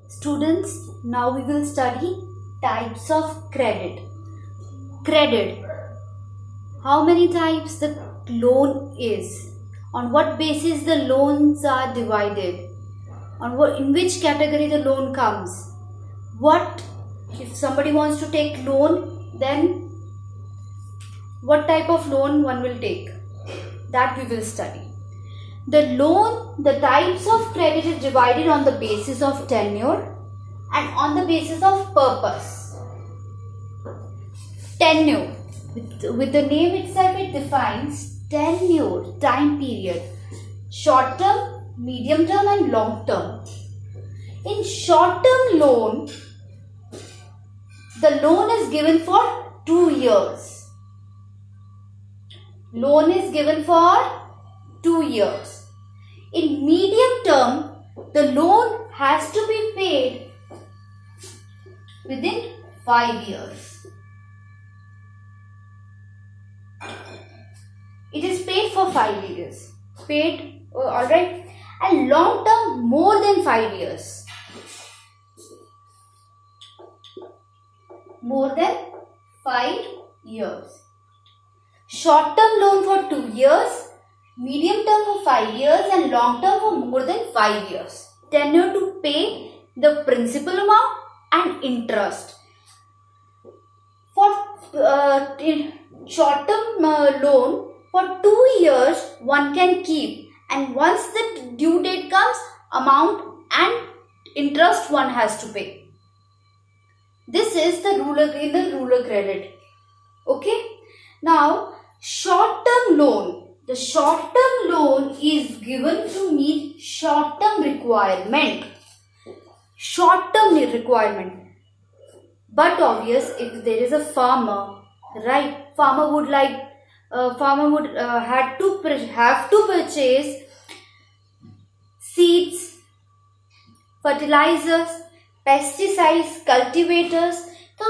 Students, now we will study types of credit. Credit. How many types the loan is? On what basis the loans are divided? In which category the loan comes? What if somebody wants to take loan, then what type of loan one will take? That we will study. The types of credit is divided on the basis of tenure and on the basis of purpose. Tenure, with the name itself, it defines tenure, time period, short term, medium term and long term. In short term loan, the loan is given for 2 years. Loan is given for 2 years. In medium term, the loan has to be paid within 5 years. It is paid for 5 years. Alright. And long term, more than 5 years. More than 5 years. Short term loan for 2 years, medium term for 5 years and long term for more than 5 years. Tenure to pay the principal amount and interest. For short term loan, for 2 years one can keep, and once the due date comes, amount and interest one has to pay. This is the rural credit. Okay. Now, short-term loan. The short-term loan is given to meet short-term requirement. Short-term requirement. But obvious, if there is a farmer, right? Farmer would have to purchase seeds, fertilizers, pesticides, cultivators. So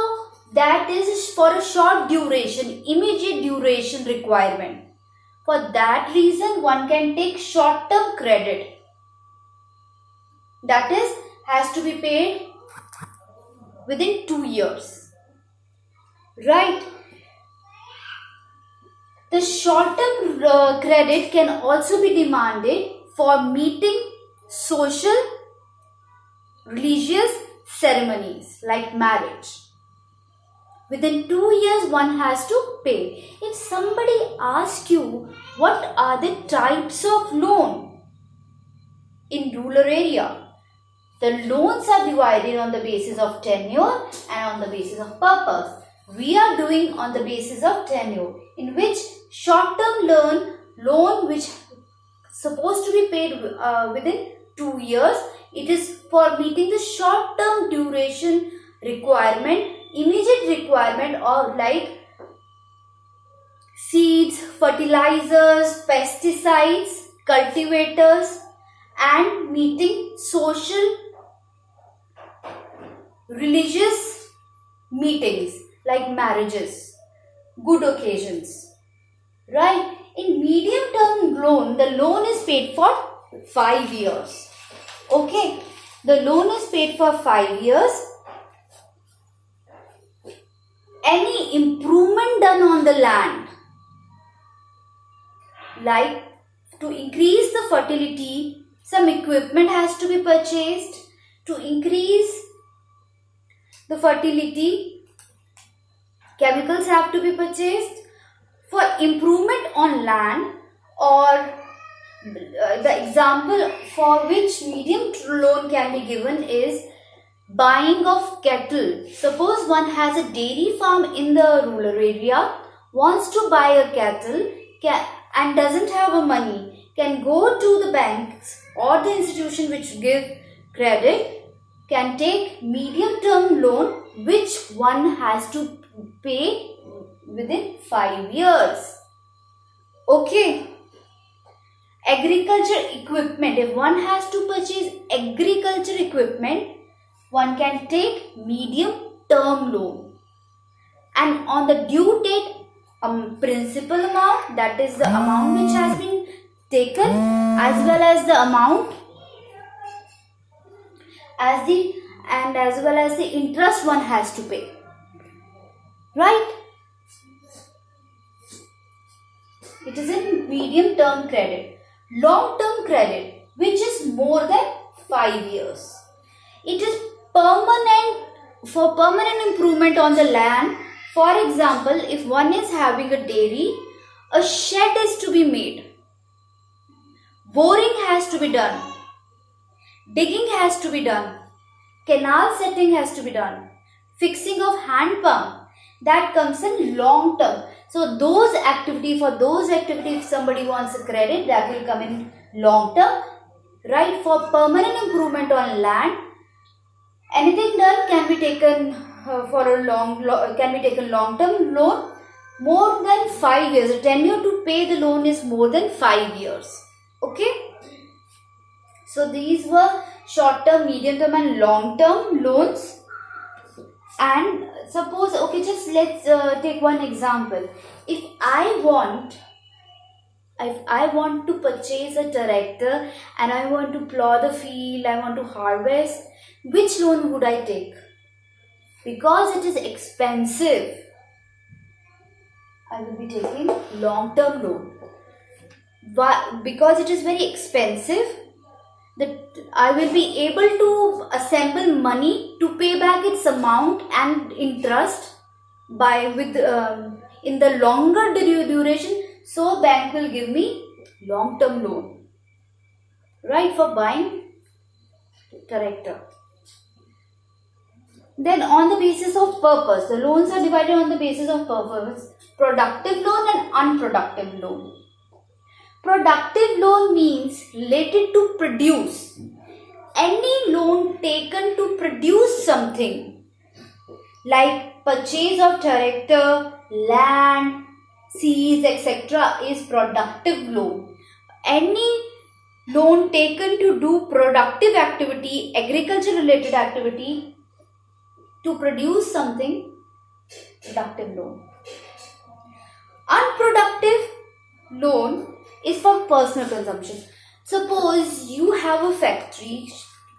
that is for a short duration, immediate duration requirement. For that reason, one can take short-term credit. That is, has to be paid within 2 years. Right? The short-term credit can also be demanded for meeting social, religious ceremonies like marriage. Within 2 years, one has to pay. If somebody asks you, what are the types of loan in rural area? The loans are divided on the basis of tenure and on the basis of purpose. We are doing on the basis of tenure, in which short-term loan which supposed to be paid within 2 years. It is for meeting the short-term duration requirement, immediate requirement of like seeds, fertilizers, pesticides, cultivators, and meeting social, religious meetings like marriages, good occasions. Right? In medium term loan, the loan is paid for 5 years. Okay, the loan is paid for 5 years. Any improvement done on the land, like to increase the fertility, some equipment has to be purchased to increase the fertility. Chemicals have to be purchased for improvement on land, or the example for which medium loan can be given is buying of cattle. Suppose one has a dairy farm in the rural area, wants to buy a cattle and doesn't have a money, can go to the banks or the institution which give credit, can take medium term loan which one has to pay within 5 years. Okay. Agriculture equipment. If one has to purchase agriculture equipment, one can take medium term loan. And on the due date, principal amount, that is the amount which has been taken, as well as the amount as well as the interest one has to pay, right? It is in medium term credit. Long term credit, which is more than 5 years. It is permanent, for permanent improvement on the land. For example, if one is having a dairy, a shed is to be made, boring has to be done, digging has to be done, canal setting has to be done, fixing of hand pump, that comes in long term. So those activity, for those activities, if somebody wants a credit, that will come in long term, right? For permanent improvement on land, anything done can be taken for a long term loan, more than 5 years. The tenure to pay the loan is more than 5 years. Okay. So these were short term, medium term and long term loans. And suppose, okay, just let's take one example. If I want to purchase a tractor and I want to plow the field, I want to harvest, which loan would I take? Because it is expensive, I will be taking long-term loan. Why? Because it is very expensive, that I will be able to assemble money to pay back its amount and interest in the longer duration. So bank will give me long-term loan, right, for buying tractor. Then on the basis of purpose, the loans are divided on the basis of purpose: productive loan and unproductive loan. Productive loan means related to produce. Any loan taken to produce something, like purchase of tractor, land, seeds, etc., is productive loan. Any loan taken to do productive activity, agriculture related activity, to produce something, productive loan. Unproductive loan is for personal consumption. Suppose you have a factory,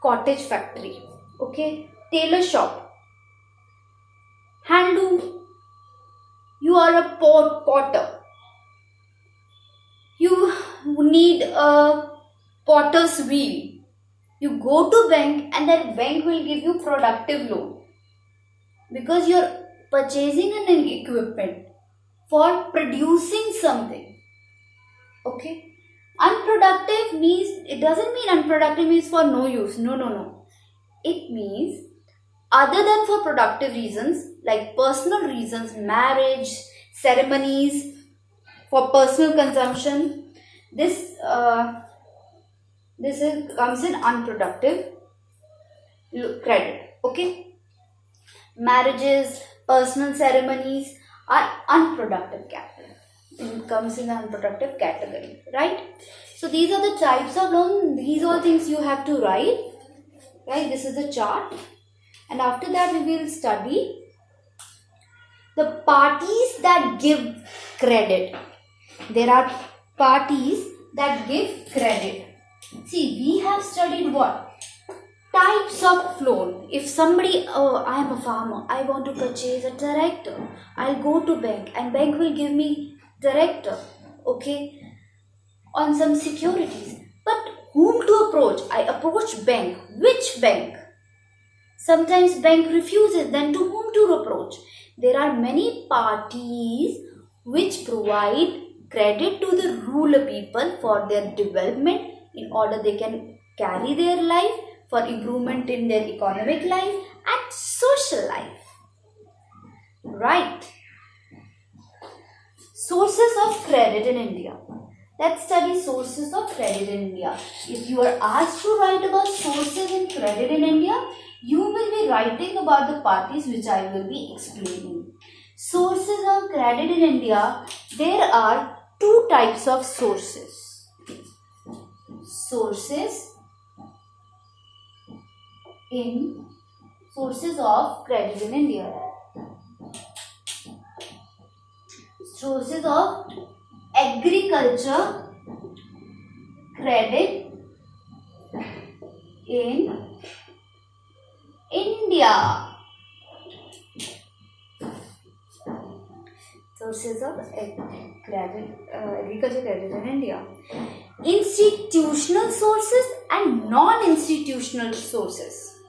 cottage factory, okay, tailor shop, handloom, you are a potter, you need a potter's wheel, you go to bank and that bank will give you productive loan, because you are purchasing an equipment for producing something. Okay. Unproductive means, it doesn't mean unproductive means for no use. No. It means other than for productive reasons, like personal reasons, marriage, ceremonies, for personal consumption, this comes in unproductive credit. Okay. Marriages, personal ceremonies are unproductive capital. It comes in the unproductive category, right? So these are the types of loan. These all things you have to write, right? This is the chart, and after that we will study the parties that give credit. There are parties that give credit. See, we have studied what? Types of loan. If somebody, I am a farmer, I want to purchase a tractor, I'll go to bank and bank will give me tractor, okay, on some securities. But whom to approach? I approach bank. Which bank? Sometimes bank refuses, then to whom to approach? There are many parties which provide credit to the rural people for their development, in order they can carry their life, for improvement in their economic life and social life, right? Sources of credit in India. Let's study sources of credit in India. If you are asked to write about sources in credit in India, you will be writing about the parties which I will be explaining. Sources of credit in India, there are two types of sources. Sources of credit in India. Sources of agriculture credit in India. Sources of agriculture credit in India. Institutional sources and non-institutional sources.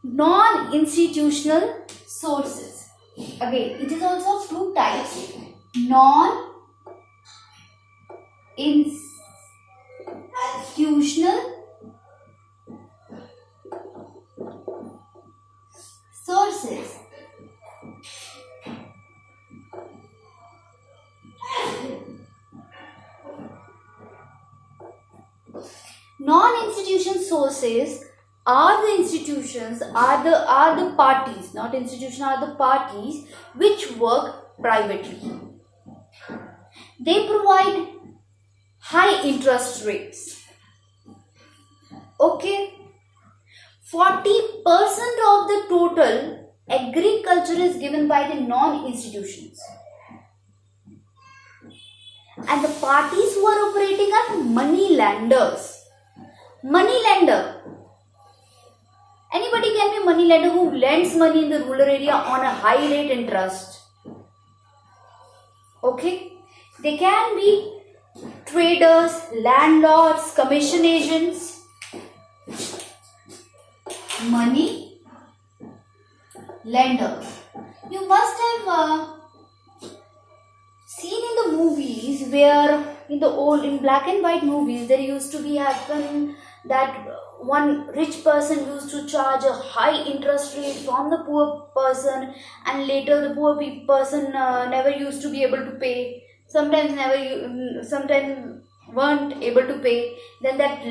Non-institutional sources. Again, it is also of two types. Non-institutional sources. Non-institutional sources are the institutions, are the parties, not institutions, are the parties which work privately. They provide high interest rates. Okay, 40% of the total agriculture is given by the non-institutions. And the parties who are operating are money lenders. Money lender. Anybody can be a money lender who lends money in the rural area on a high rate interest. Okay. They can be traders, landlords, commission agents. Money lenders. You must have seen in the movies where in black and white movies there used to be happen that one rich person used to charge a high interest rate from the poor person, and later the poor person never used to be able to pay. Sometimes weren't able to pay. Then that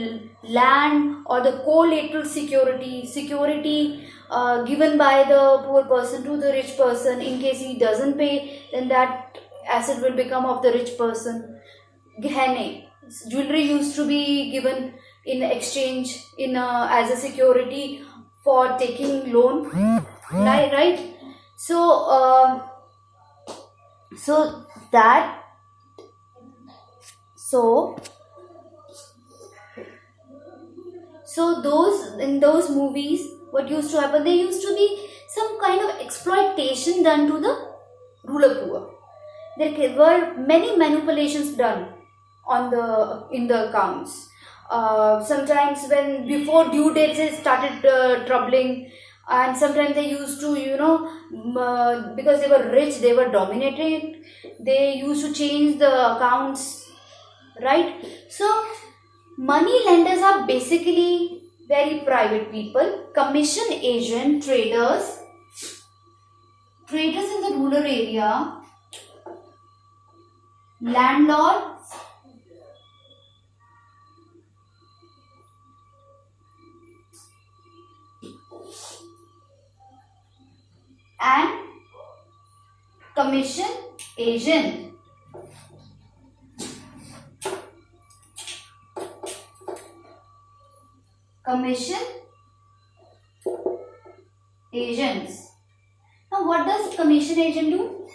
land or the collateral security given by the poor person to the rich person, in case he doesn't pay, then that asset will become of the rich person. Gehene, jewelry used to be given in exchange as a security for taking loan, right? So those in those movies, what used to happen, there used to be some kind of exploitation done to the rural poor. There were many manipulations done in the accounts. Sometimes when before due dates they started troubling, and sometimes they used to, because they were rich, they were dominated, they used to change the accounts, right? So money lenders are basically very private people. Commission agent, traders in the rural area, landlords, and commission agent. Commission agents. Now what does commission agent do?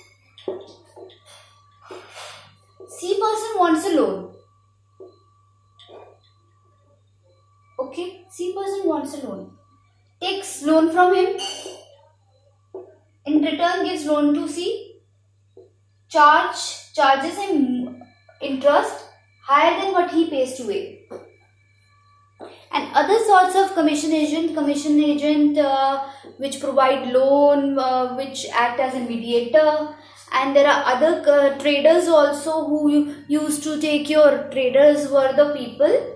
C person wants a loan. Okay, C person wants a loan. Takes loan from him. In return gives loan to C. Charges him interest higher than what he pays to A. And other sorts of commission agent which provide loan, which act as a mediator. And there are other traders also who used to take your, traders were the people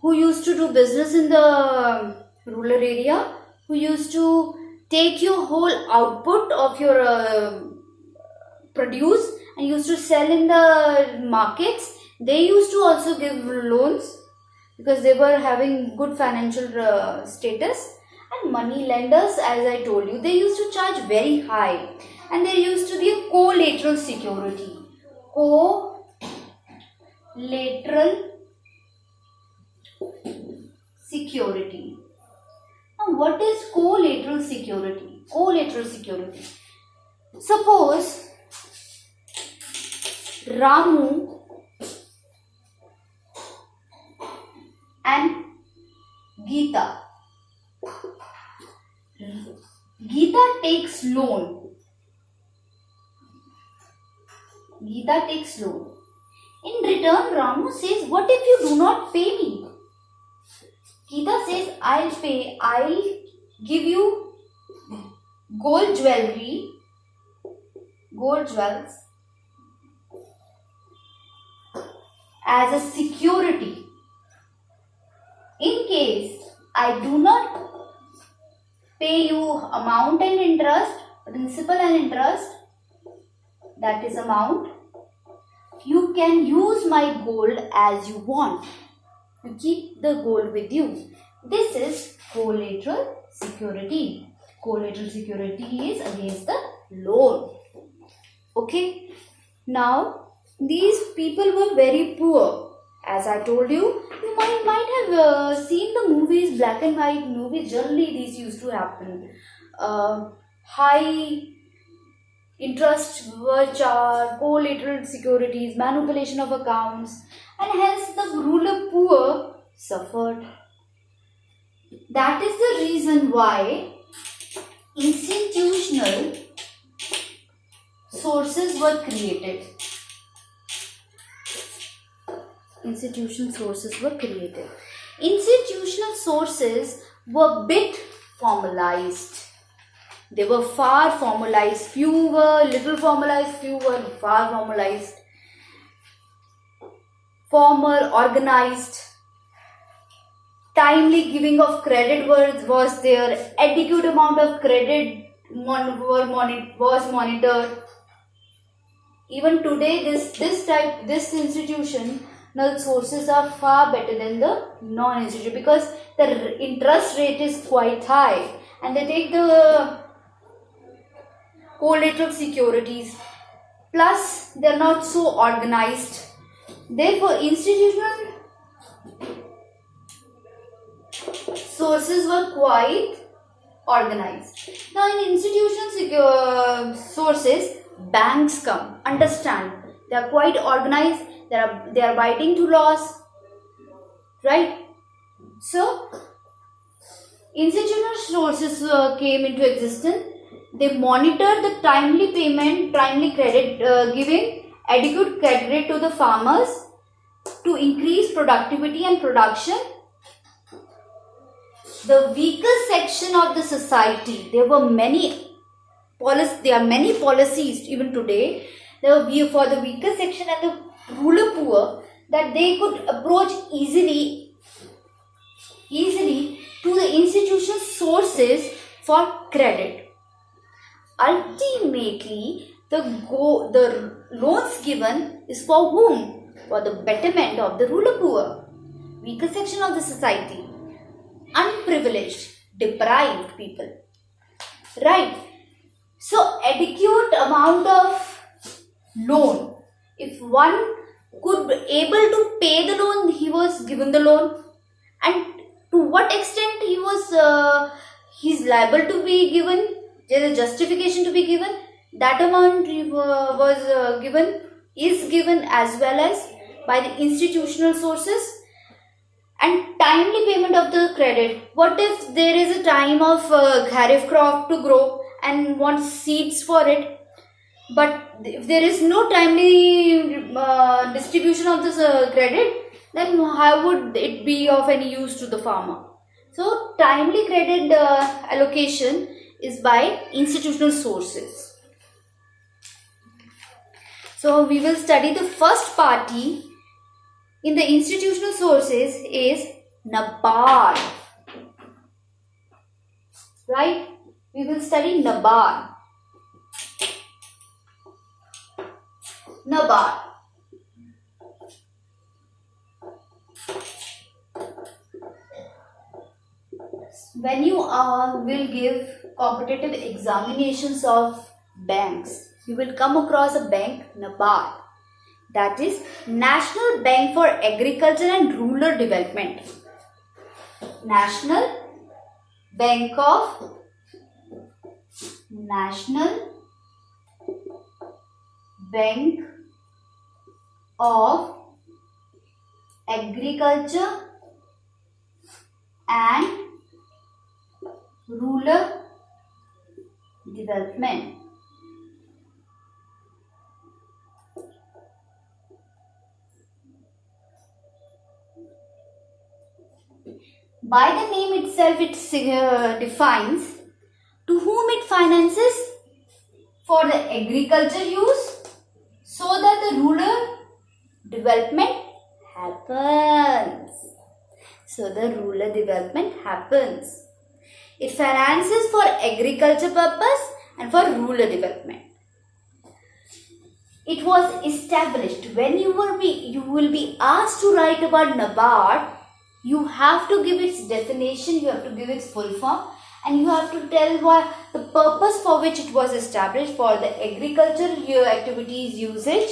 who used to do business in the rural area, who used to take your whole output of your produce and used to sell in the markets. They used to also give loans because they were having good financial status. And money lenders, as I told you, they used to charge very high, and there used to be a collateral security. Collateral security. Now, what is collateral security? Collateral security. Suppose Ramu and Geeta. Geeta takes loan. Geeta takes loan. In return, Ramu says, what if you do not pay me? Geeta says, I'll pay. I'll give you gold jewelry, gold jewels as a security. In case I do not pay you amount and interest, principal and interest, that is amount, you can use my gold as you want. You keep the gold with you. This is collateral security. Collateral security is against the loan. Okay. Now, these people were very poor. As I told you, you might have seen the movies, black and white movies. Generally, these used to happen. High interest were charged, collateral securities, manipulation of accounts, and hence the ruler poor suffered. That is the reason why institutional sources were created. Institutional sources were created. Institutional sources were bit formalized. They were far formalized. Few were little formalized, few were far formalized. Formal, organized. Timely giving of credit was there. Adequate amount of credit was monitored. Even today, this institutional sources are far better than the non-institutional because the interest rate is quite high and they take the collateral securities. Plus, they are not so organized. Therefore, institutional sources were quite organized. Now, in institutional sources, banks come. Understand, they are quite organized. They are abiding to laws, right? So, institutional sources came into existence. They monitor the timely payment, timely credit giving, adequate credit to the farmers to increase productivity and production. The weaker section of the society, there are many policies even today. For the weaker section and the ruler poor, that they could approach easily to the institutional sources for credit. Ultimately, the loans given is for whom? For the betterment of the ruler poor, weaker section of the society, unprivileged, deprived people, right? So, adequate amount of loan. If one could be able to pay the loan, he was given the loan, and to what extent he's liable to be given, there is a justification to be given. That amount is given as well as by the institutional sources. And timely payment of the credit. What if there is a time of kharif crop to grow and wants seeds for it? But if there is no timely distribution of this credit, then how would it be of any use to the farmer? So, timely credit allocation is by institutional sources. So, we will study the first party in the institutional sources is NABARD. Right? We will study NABARD. NABARD. When you will give competitive examinations of banks, you will come across a bank, NABARD. That is National Bank for Agriculture and Rural Development. National Bank of Agriculture and rural development. By the name itself, it defines to whom it finances for the agriculture use so that the rural development happens. So the rural development happens. It finances for agriculture purpose and for rural development. It was established. When you will be asked to write about NABARD, you have to give its definition, you have to give its full form, and you have to tell what the purpose for which it was established, for the agricultural activities usage,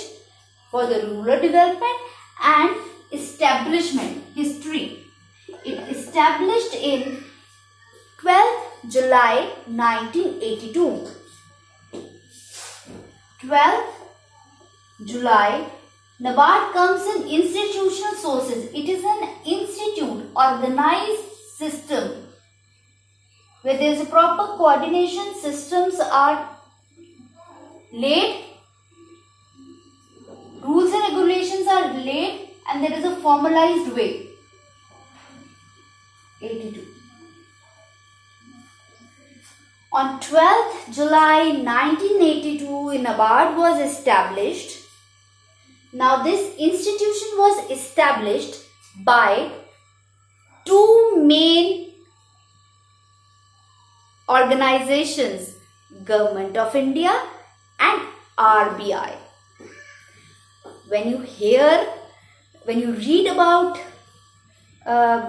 for the rural development, and establishment history. It established in 12th July 1982. 12th July. NABARD comes in institutional sources. It is an institute, organized system where there is a proper coordination, systems are laid, rules and regulations are laid, and there is a formalized way. 82. On 12th July 1982, NABARD was established. Now this institution was established by two main organizations, Government of India and RBI. When you read about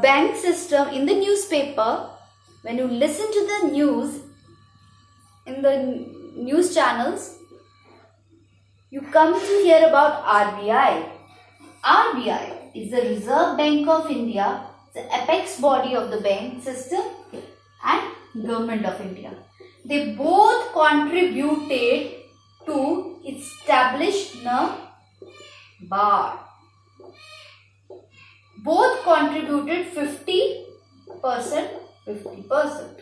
bank system in the newspaper, when you listen to the news in the news channels, you come to hear about RBI. RBI is the Reserve Bank of India, the apex body of the bank system, and Government of India. They both contributed to establish NABARD. Both contributed 50%, 50%.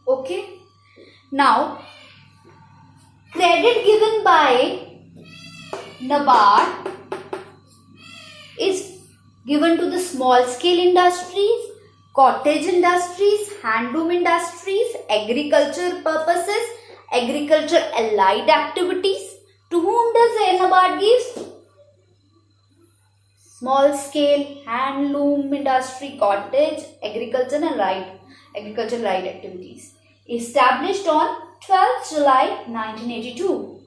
Okay. Now, credit given by NABARD is given to the small scale industries, cottage industries, handloom industries, agriculture purposes, agriculture allied activities. To whom does the NABARD give? Small scale, handloom industry, cottage, agriculture allied activities. Established on 12th July 1982.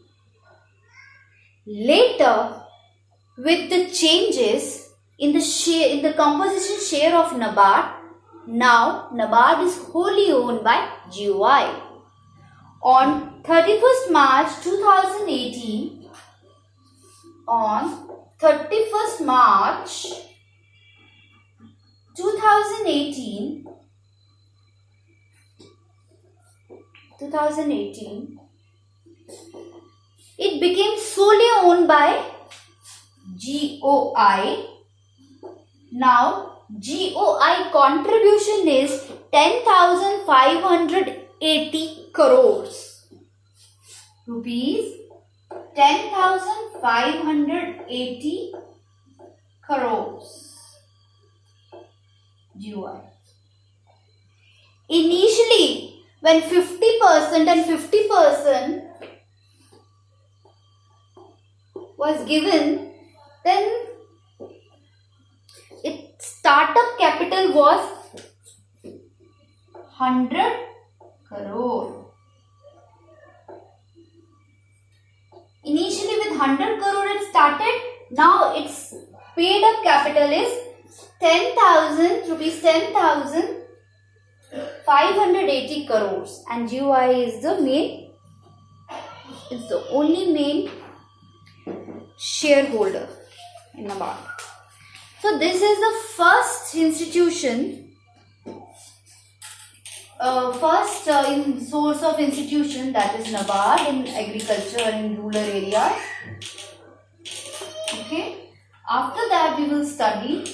Later, with the changes in the composition share of NABARD, now NABARD is wholly owned by GOI. On 31st March 2018, on 31st March 2018, it became solely owned by GOI. Now, GOI contribution is 10,580 crores. Rupees 10,580 crores. GOI. Initially, when 50% and 50% was given, then its startup capital was 100 crore. Initially with 100 crore it started. Now its paid up capital is 10,000 rupees, 10,580 crores, and GOI is the only main shareholder in NABARD. So this is the first institution, source of institution, that is NABARD in agriculture and rural areas. Okay. After that we will study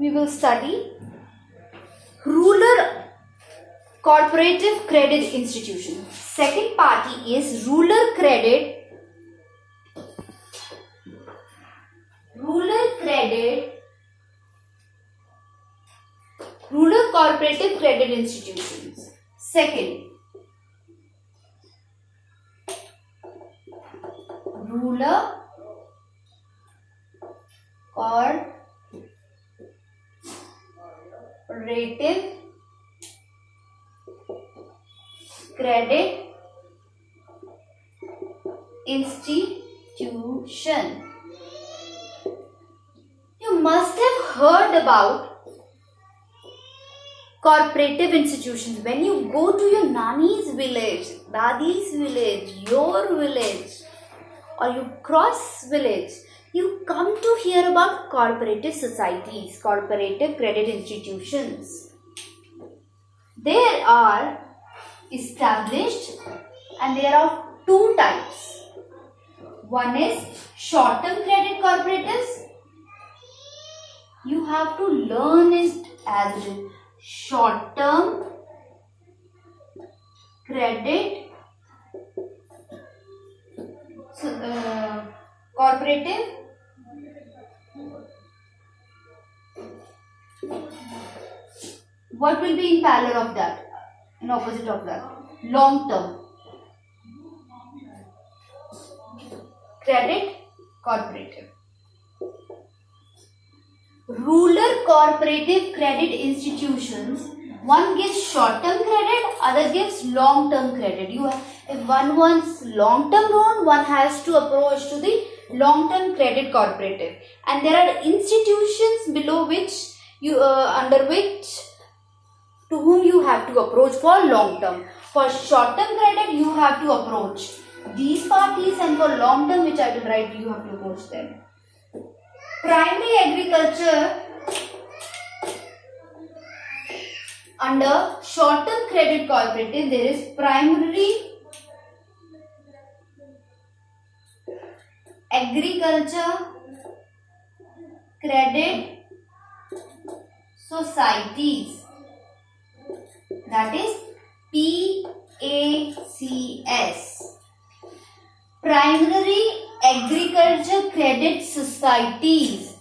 we will study rural cooperative credit institution. Second party is rural cooperative credit institutions. Second, rural cooperative credit institution. You must have heard about cooperative institutions. When you go to your nani's village, dadi's village, your village, or you cross village, you come to hear about cooperative societies, cooperative credit institutions. There are established and there are two types. One is short-term credit cooperatives. You have to learn it as it is. Short-term credit cooperative. What will be in parallel of that? In opposite of that? Long-term credit cooperative. Rural cooperative credit institutions, one gives short-term credit, other gives long-term credit. If one wants long-term loan, one has to approach to the long-term credit cooperative, and there are institutions below which to whom you have to approach for long-term. For short-term credit, you have to approach these parties, and for long-term, which I will write, you have to approach them. Primary agriculture, under short-term credit cooperative, there is primary agriculture credit societies, that is PACS. Primary agriculture credit societies.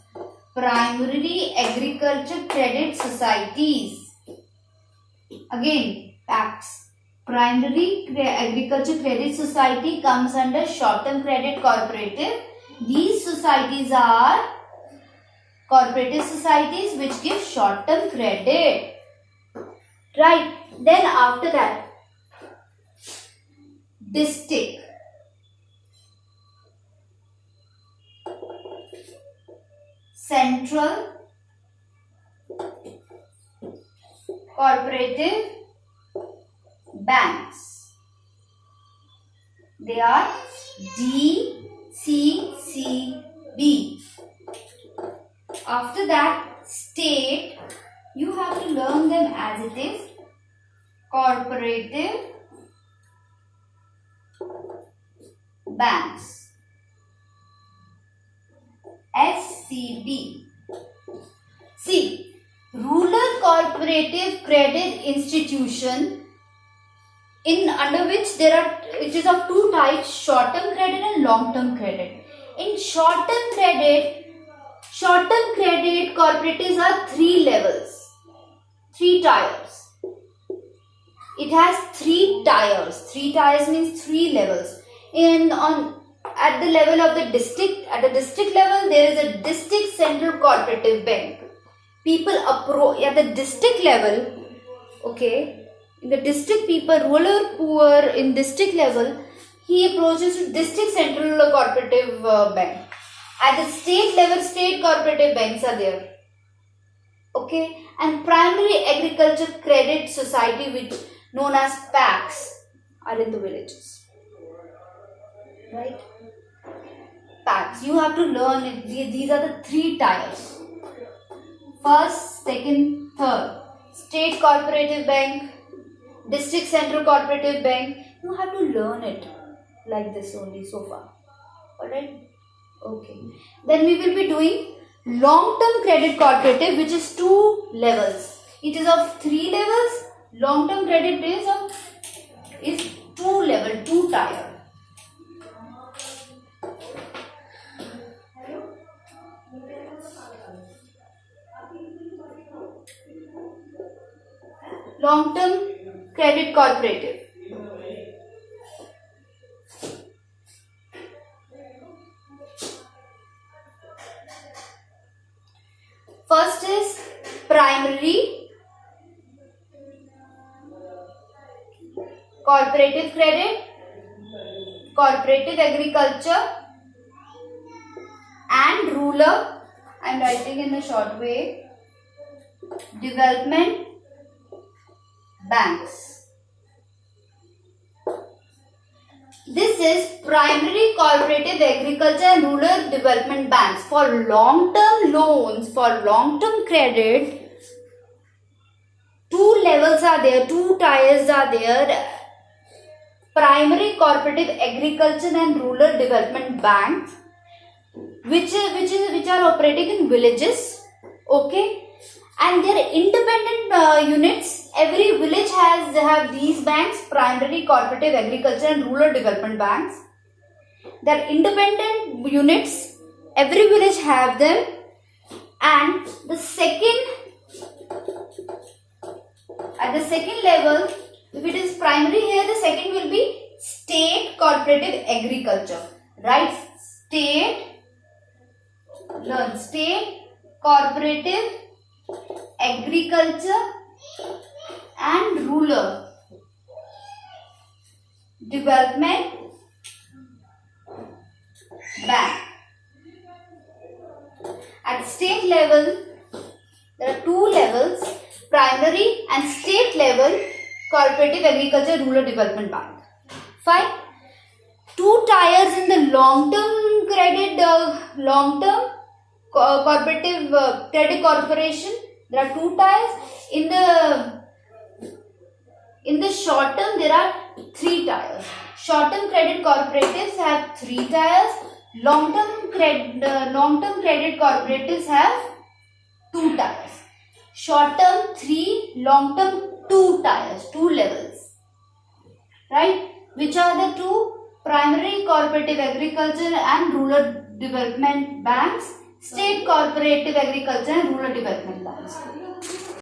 Primary agriculture credit societies. Again, PACS. Primary agriculture credit society comes under short-term credit cooperative. These societies are cooperative societies which give short-term credit. Right. Then after that, district central cooperative banks. They are DCCB. After that, state, you have to learn them as it is. Cooperative banks. SCB. See, rural cooperative credit institution, in under which there are, it is of two types, short-term credit and long-term credit. In short-term credit cooperatives are three levels, three tiers. It has three tiers. Three tiers means three levels. At the level of the district, at the district level, there is a district central cooperative bank. People approach at the district level, okay, in the district, people, rural, poor, in district level, he approaches to district central cooperative bank. At the state level, state cooperative banks are there, okay, and primary agriculture credit society, which known as PACS, are in the villages, right? PACS, you have to learn it. These are the three tiers. First, second, third. State cooperative bank, district central cooperative bank. You have to learn it like this only so far. Alright? Okay. Then we will be doing long-term credit cooperative, which is 2 levels. It is of 3 levels. Long-term credit is 2 level, 2 tier. Long-term credit cooperative. First is primary cooperative credit, cooperative agriculture, and rural, I am writing in a short way, development banks. This is primary cooperative agriculture and rural development banks. For long-term loans, for long-term credit, 2 levels are there, 2 tiers are there. Primary cooperative agriculture and rural development banks, which are operating in villages, okay, and they are independent units. Every village have these banks, primary cooperative agriculture and rural development banks. They are independent units. Every village have them. And the second, at the second level, if it is primary here, the second will be state cooperative agriculture, right? State cooperative agriculture and rural development bank. At state level, there are 2 levels, primary and state level cooperative agriculture rural development bank. Fine. 2 tiers in the long-term credit, long-term cooperative credit corporation. There are 2 tiers. In the short term, there are 3 tiers. Short-term credit cooperatives have 3 tiers. Long-term credit cooperatives have 2 tiers. Short-term 3, long-term 2 tiers, 2 levels. Right? Which are the 2? Primary cooperative agriculture and rural development banks, state cooperative agriculture and rural development banks.